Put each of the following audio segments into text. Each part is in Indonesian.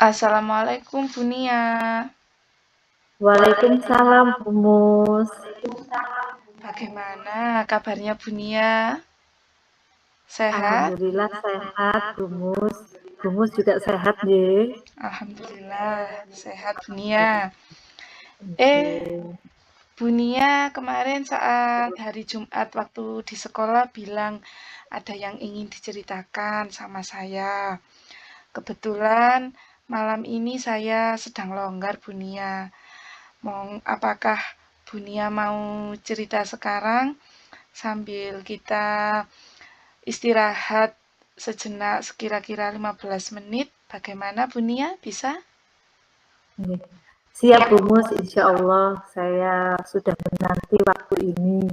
Assalamualaikum Bu Nia. Waalaikumsalam, Bu Mus. Bagaimana kabarnya Bu Nia? Sehat? Alhamdulillah sehat, Bu Mus. Bu Mus juga sehat, nggih. Alhamdulillah sehat Bu Nia. Nggih. Bu Nia kemarin saat hari Jumat waktu di sekolah bilang ada yang ingin diceritakan sama saya. Kebetulan malam ini saya sedang longgar Bu Nia. Apakah Bu Nia mau cerita sekarang sambil kita istirahat sejenak sekira-kira 15 menit? Bagaimana Bu Nia? Bisa? Nggih. Siap, Bu Mus. Insya Allah saya sudah menanti waktu ini.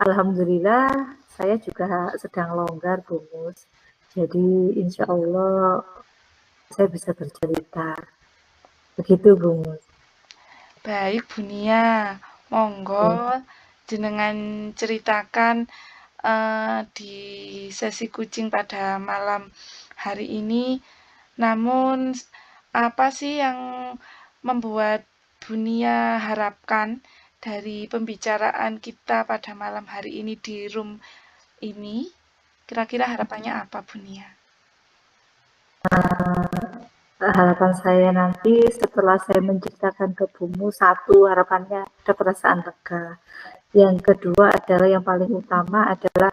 Alhamdulillah saya juga sedang longgar, Bu Mus. Jadi insya Allah saya bisa bercerita. Begitu, Bu Mus. Baik Bu Nia, monggo jenengan ceritakan di sesi kucing pada malam hari ini. Namun apa sih yang membuat Bu Nia harapkan dari pembicaraan kita pada malam hari ini di room ini? Kira-kira harapannya apa Bu Nia? Harapan saya nanti setelah saya menceritakan ke Bumu, satu harapannya ada perasaan lega. Yang kedua adalah yang paling utama adalah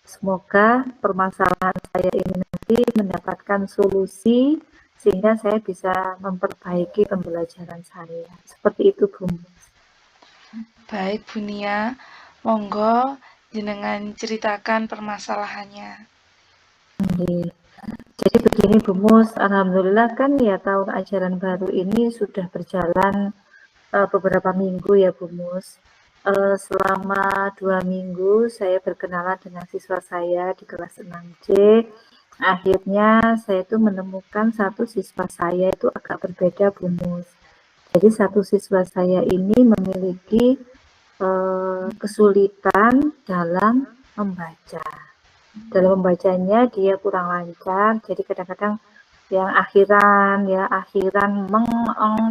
semoga permasalahan saya ini nanti mendapatkan solusi sehingga saya bisa memperbaiki pembelajaran saya. Seperti itu, Bumu. Baik Bu Nia, monggo jenengan ceritakan permasalahannya. Jadi begini, Bu Mus, alhamdulillah kan ya tahun ajaran baru ini sudah berjalan beberapa minggu ya, Bu Mus. Selama 2 minggu saya berkenalan dengan siswa saya di kelas 6C. Akhirnya saya itu menemukan satu siswa saya itu agak berbeda, Bu Mus. Jadi satu siswa saya ini memiliki kesulitan dalam membaca. Dalam membacanya dia kurang lancar, jadi kadang-kadang yang akhiran meng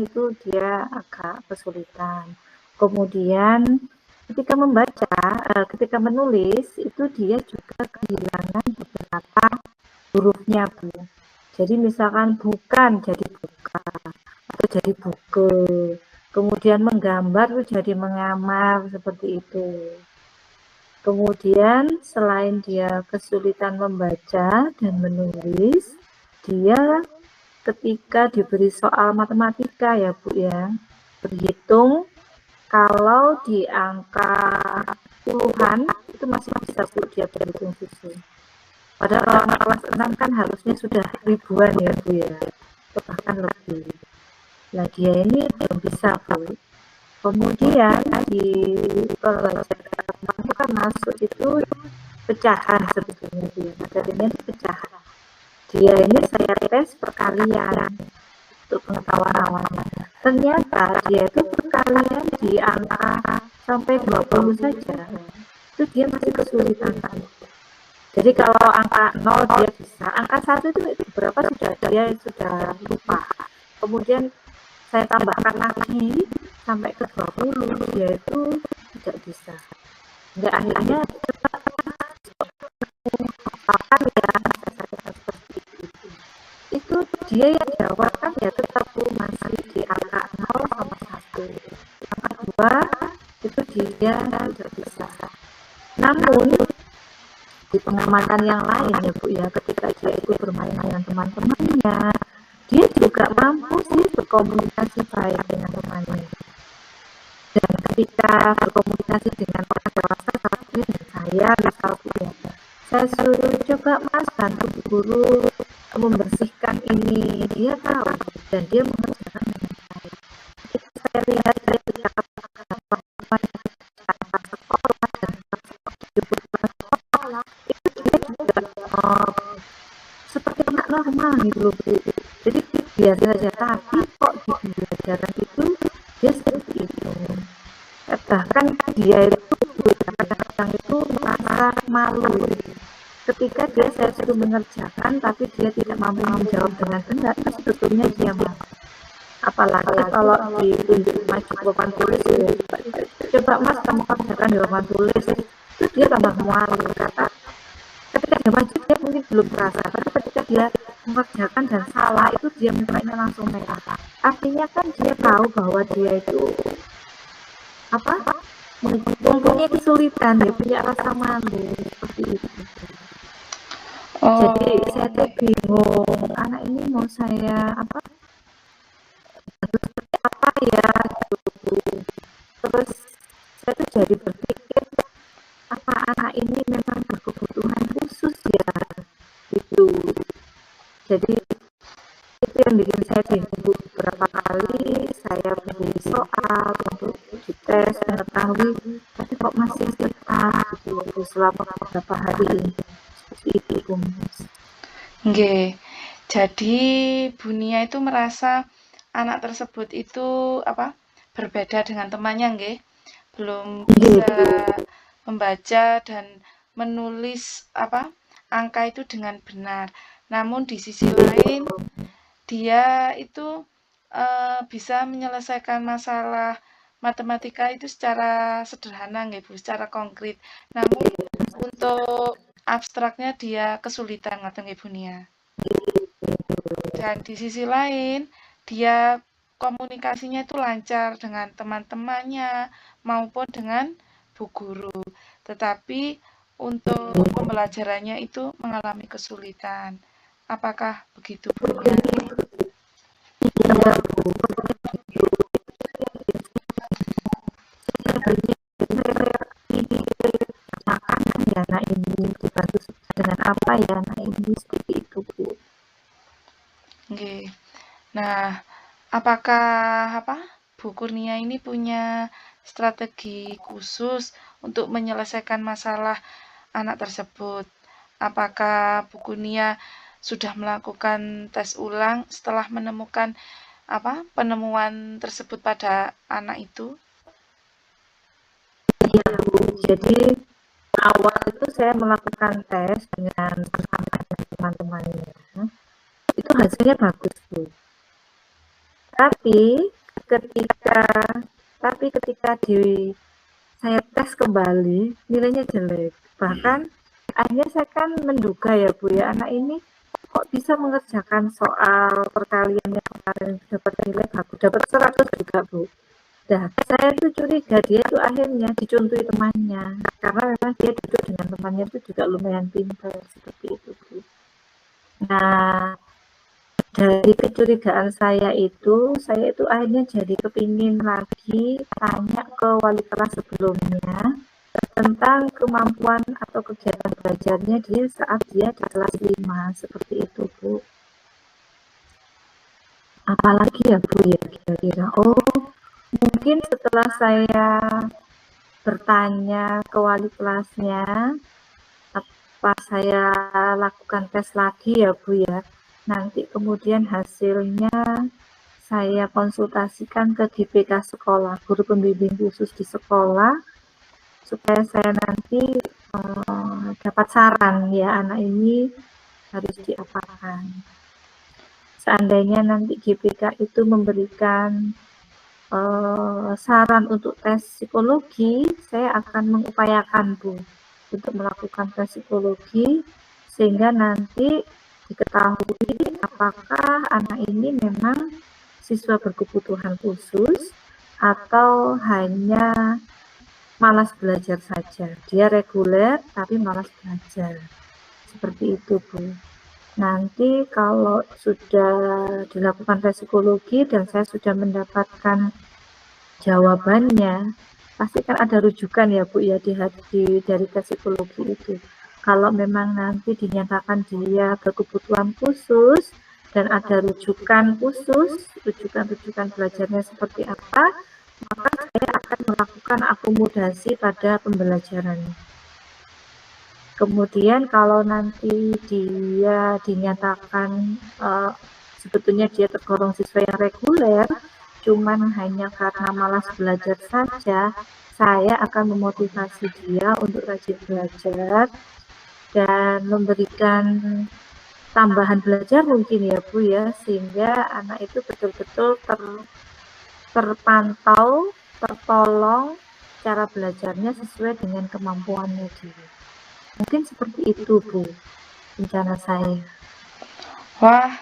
itu dia agak kesulitan. Kemudian ketika menulis itu dia juga kehilangan beberapa hurufnya, Bu. Jadi misalkan bukan jadi buka atau jadi buke. Kemudian menggambar itu jadi mengamar, seperti itu. Kemudian selain dia kesulitan membaca dan menulis, dia ketika diberi soal matematika ya Bu ya, berhitung kalau di angka puluhan itu masih bisa Bu dia berhitung susun. Padahal kalau anak kelas 6 kan harusnya sudah ribuan ya Bu ya, bahkan lebih. Nah dia ini belum bisa Bu. Kemudian di pelajaran itu kan masuk itu pecahan sebetulnya dia, materinya itu pecahan. Dia ini saya tes perkalian untuk pengetahuan awalnya. Ternyata dia itu perkalian di angka sampai 20 saja, itu dia masih kesulitan. Jadi kalau angka 0 dia bisa, angka 1 itu berapa dia sudah lupa. Kemudian saya tambahkan lagi sampai ke 20, dia itu tidak bisa. Enggak, akhirnya akan ya seperti itu dia yang jawabkan ya tetap masih di angka 0 sama 1. Angka 2 itu dia tidak bisa. Namun di pengamatan yang lain ya Bu ya, ketika dia itu bermain dengan teman-temannya, dia juga mampu sih berkomunikasi baik dengan temannya. Dan ketika berkomunikasi dengan orang dewasa seperti dengan saya misal Bu ya, saya suruh coba Mas bantu guru membersihkan ini, dia tahu dan dia mengerjakan dengan baik. Ketika saya lihat dia tidak sekolah dan sekolah itu dia juga seperti anak normal gitu loh Bu. Jadi biasa saja, tapi kok di pembelajaran itu dia seperti itu. Bahkan dia itu kadang-kadang itu merasa malu ketika saya suruh mengerjakan tapi dia tidak mampu menjawab dengan benar, sebetulnya dia marah. Apalagi kalau ditunjuk maju papan tulis, coba Mas kamu kerjakan di papan tulis, itu dia tambah mual. Kata ketika dia maju dia mungkin belum terasa, tapi ketika dia mengerjakan dan salah itu dia mukanya langsung merah. Artinya kan dia tahu bahwa dia itu mempunyai kesulitan, dia punya rasa malu seperti itu. Jadi saya tuh bingung, anak ini mau saya ya gitu. Terus saya tuh jadi berpikir, apa anak ini memang berkebutuhan khusus ya gitu. Jadi itu yang bikin saya bingung. Beberapa kali saya beri soal untuk dites mengetahui, tapi kok masih tetap gitu selama beberapa hari ini. Seperti itu, Bu Mas. Nggih. Jadi Bu Nia itu merasa anak tersebut itu berbeda dengan temannya nggih. Belum bisa membaca dan menulis angka itu dengan benar. Namun di sisi lain dia itu bisa menyelesaikan masalah matematika itu secara sederhana nggih Bu, secara konkret. Namun untuk abstraknya dia kesulitan ngoten nggih Bu Nia. Dan di sisi lain dia komunikasinya itu lancar dengan teman-temannya maupun dengan bu guru. Tetapi untuk pembelajarannya itu mengalami kesulitan. Apakah begitu Bu Nia? Iya, Bu. Ya anak ini dibantu dengan apa ya anak ini, seperti itu Bu. Oke. Nah, apakah Bu Kurnia ini punya strategi khusus untuk menyelesaikan masalah anak tersebut? Apakah Bu Kurnia sudah melakukan tes ulang setelah menemukan penemuan tersebut pada anak itu? Iya Bu, jadi awal itu saya melakukan tes dengan teman-temannya. Itu hasilnya bagus Bu. Tapi ketika saya tes kembali nilainya jelek. Bahkan akhirnya saya kan menduga ya Bu ya, anak ini kok bisa mengerjakan soal perkalian yang kemarin dapat nilai bagus, dapat 100 juga Bu. Nah, saya tuh curiga dia tuh akhirnya dicontohi temannya, karena memang dia duduk dengan temannya itu juga lumayan pintar, seperti itu Bu. Nah, dari kecurigaan saya itu akhirnya jadi kepingin lagi tanya ke wali kelas sebelumnya tentang kemampuan atau kegiatan belajarnya dia saat dia di kelas 5, seperti itu Bu. Apalagi ya Bu ya kira-kira, mungkin setelah saya bertanya ke wali kelasnya, apa saya lakukan tes lagi ya Bu ya, nanti kemudian hasilnya saya konsultasikan ke GPK sekolah, guru pembimbing khusus di sekolah, supaya saya nanti dapat saran ya anak ini harus diapakan. Seandainya nanti GPK itu memberikan saran untuk tes psikologi, saya akan mengupayakan Bu untuk melakukan tes psikologi sehingga nanti diketahui apakah anak ini memang siswa berkebutuhan khusus atau hanya malas belajar saja. Dia reguler tapi malas belajar. Seperti itu Bu. Nanti kalau sudah dilakukan tes psikologi dan saya sudah mendapatkan jawabannya, pasti kan ada rujukan ya Bu ya dari tes psikologi itu. Kalau memang nanti dinyatakan dia berkebutuhan khusus dan ada rujukan khusus, rujukan belajarnya seperti apa, maka saya akan melakukan akomodasi pada pembelajarannya. Kemudian kalau nanti dia dinyatakan sebetulnya dia tergolong siswa yang reguler, cuman hanya karena malas belajar saja, saya akan memotivasi dia untuk rajin belajar dan memberikan tambahan belajar mungkin ya Bu ya, sehingga anak itu betul-betul terpantau, tertolong cara belajarnya sesuai dengan kemampuannya dia. Mungkin seperti itu Bu, rencana saya. Wah,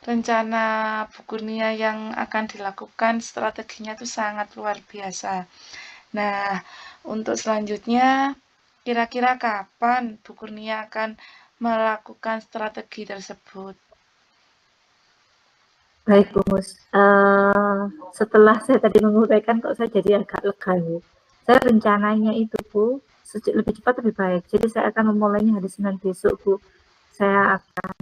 rencana Bu Kurnia yang akan dilakukan strateginya itu sangat luar biasa. Nah, untuk selanjutnya, kira-kira kapan Bu Kurnia akan melakukan strategi tersebut? Baik Bu Mus, setelah saya tadi menguraikan kok saya jadi agak lega Bu. Saya rencananya itu Bu, lebih cepat lebih baik. Jadi saya akan memulainya hari Senin besok Bu. Saya akan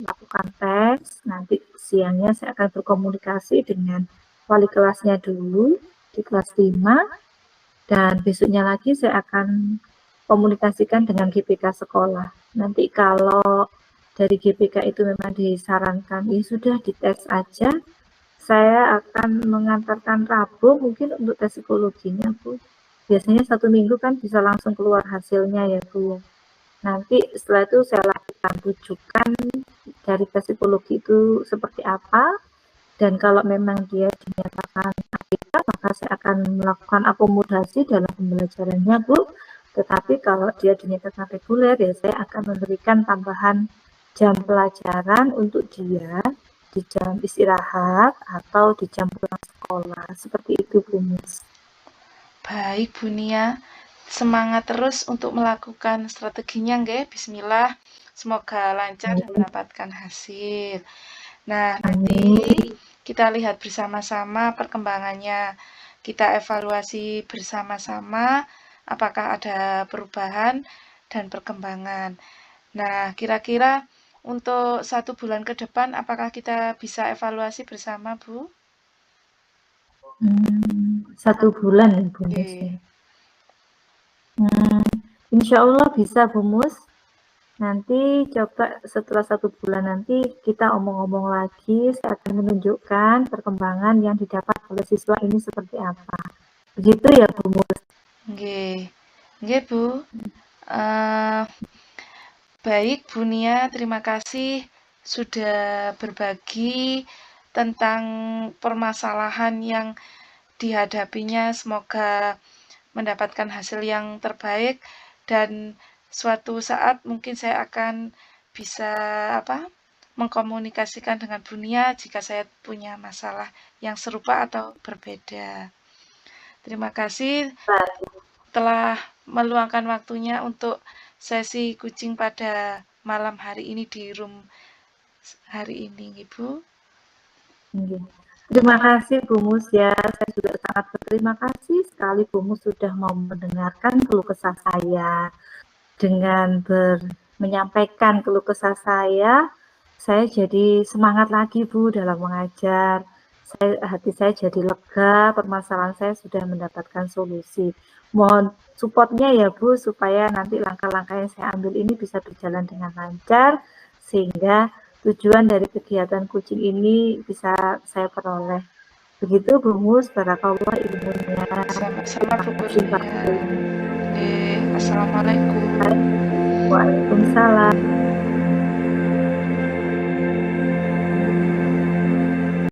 lakukan tes, nanti siangnya saya akan berkomunikasi dengan wali kelasnya dulu di kelas 5, dan besoknya lagi saya akan komunikasikan dengan GPK sekolah. Nanti kalau dari GPK itu memang disarankan, ya sudah dites aja, saya akan mengantarkan Rabu mungkin untuk tes psikologinya Bu. Biasanya 1 minggu kan bisa langsung keluar hasilnya ya Bu. Nanti setelah itu saya lakukan rujukan dari tes psikologi itu seperti apa, dan kalau memang dia dinyatakan APK, maka saya akan melakukan akomodasi dalam pembelajarannya Bu. Tetapi kalau dia dinyatakan reguler, ya saya akan memberikan tambahan jam pelajaran untuk dia di jam istirahat atau di jam pulang sekolah. Seperti itu Bu Mus. Baik Bu Nia, semangat terus untuk melakukan strateginya nggih. Bismillah, semoga lancar dan mendapatkan hasil. Nah, nanti Amin. kita lihat bersama-sama perkembangannya. Kita evaluasi bersama-sama apakah ada perubahan dan perkembangan. Nah, kira-kira untuk 1 bulan ke depan, apakah kita bisa evaluasi bersama, Bu? 1 bulan ya Bu Mus Oke. ya. Insya Allah bisa Bu Mus. Nanti coba setelah 1 bulan nanti kita omong-omong lagi, saya akan menunjukkan perkembangan yang didapat oleh siswa ini seperti apa. Begitu ya Bu Mus. Nggih. Nggih, Bu. Uh, Baik, Bu Nia, terima kasih sudah berbagi tentang permasalahan yang dihadapinya. Semoga mendapatkan hasil yang terbaik dan suatu saat mungkin saya akan bisa mengkomunikasikan dengan Bu Nia jika saya punya masalah yang serupa atau berbeda. Terima kasih telah meluangkan waktunya untuk sesi kucing pada malam hari ini di room hari ini, Ibu. Terima kasih Bu Mus ya, saya juga sangat berterima kasih sekali Bu Mus sudah mau mendengarkan keluh kesah saya. Dengan menyampaikan keluh kesah saya jadi semangat lagi Bu dalam mengajar. Hati saya jadi lega, permasalahan saya sudah mendapatkan solusi. Mohon supportnya ya Bu, supaya nanti langkah-langkah yang saya ambil ini bisa berjalan dengan lancar, sehingga tujuan dari kegiatan kucing ini bisa saya peroleh. Begitu Bu Mus, barakallah ilmunya. Sama-sama Bu Terima Kurnia. kasih. Assalamualaikum. Waalaikumsalam.